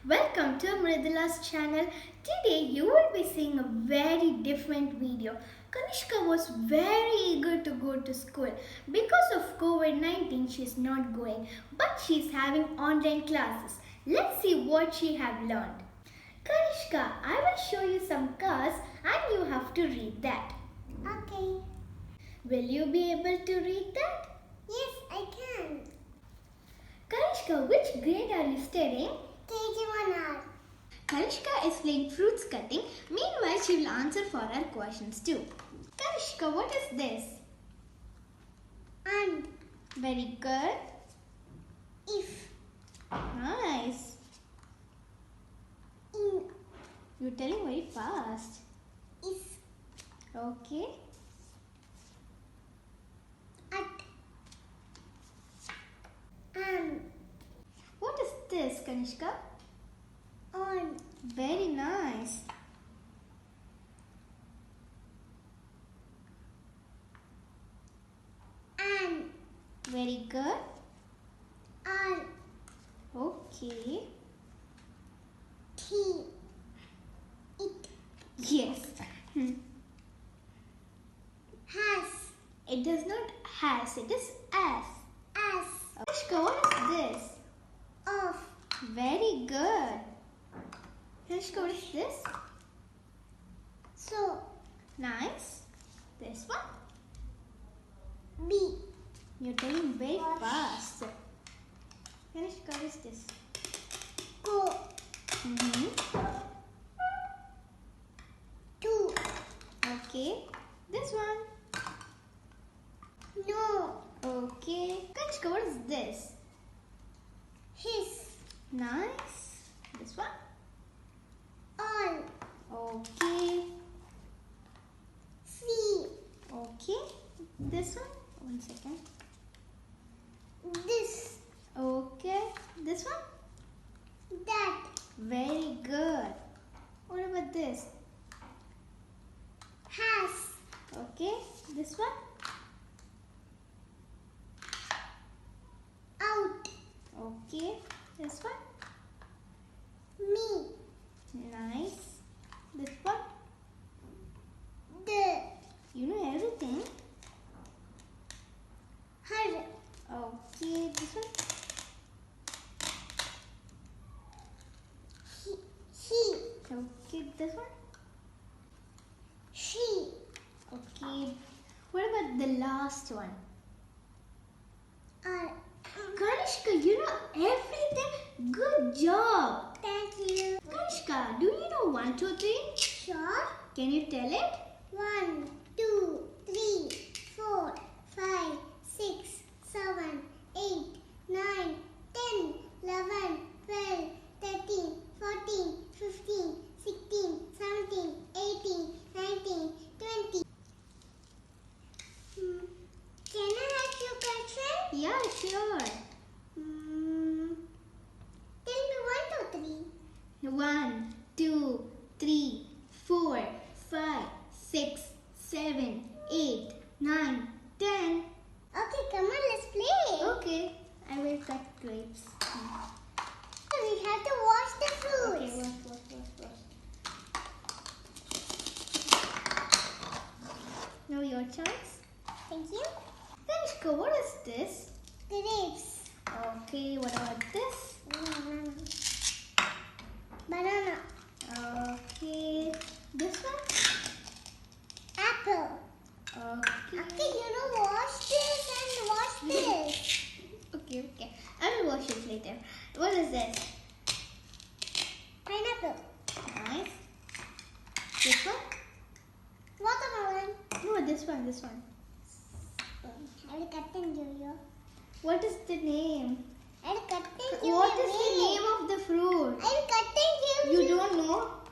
Welcome to Mridula's channel. Today you will be seeing a very different video. Kanishka was very eager to go to school. Because of COVID-19 she is not going, but she is having online classes. Let's see what she have learned. Kanishka, I will show you some cars and you have to read that. Okay. Will you be able to read that? Yes, I can. Kanishka, which grade are you studying? KG1R. Kanishka is playing fruits cutting. Meanwhile, she will answer for our questions too. Kanishka, what is this? And Very good. if Nice. in You're telling very fast. is Okay. at am What is this, Kanishka? on Very nice. and Very good. are Okay. t it Yes. has It does not has, it is as. as Kanishka, what is this? of Very good. Kanishka, what is this? so Nice. This one? b You're telling very fast. Kanishka, what is this? go to Okay. This one? no Okay. Kanishka, what is this? his Nice. This one? all Okay. see Okay. This one? 1 second. this Okay. This one? that Very good. What about this? has Okay. This one? out Okay. This one? me Nice. This one? the You know everything. her Okay. This one? he Okay. This one? she Okay. What about the last one? are Kanishka, you know everything. Good job. thank you Kanishka, do you know 1, 2, 3? sure Can you tell it? 1 2 3 4 5 6 7 8 9 10 11 12 13 14 15 16 17 18 19 20 Can I ask you a question? Yeah, sure. Tell me 1 2 3 1, 2, 3, 4, 5, 6, 7, 8, 9, 10. Okay, come on, let's play. Okay, I will cut grapes. We have to wash the fruits. Okay, wash. Now your chance. Thank you. Kanishka, what is this? Grapes. Okay, what about this? Banana. Okay, this one? Apple. Okay. Okay, wash this and wash this. Okay. I will wash it later. What is this? Pineapple. Nice. This one? Watermelon. No, this one. I will cut and give you. What is the name? I will cut and give What you. is the name of the fruit? I will cut and give you. You don't know?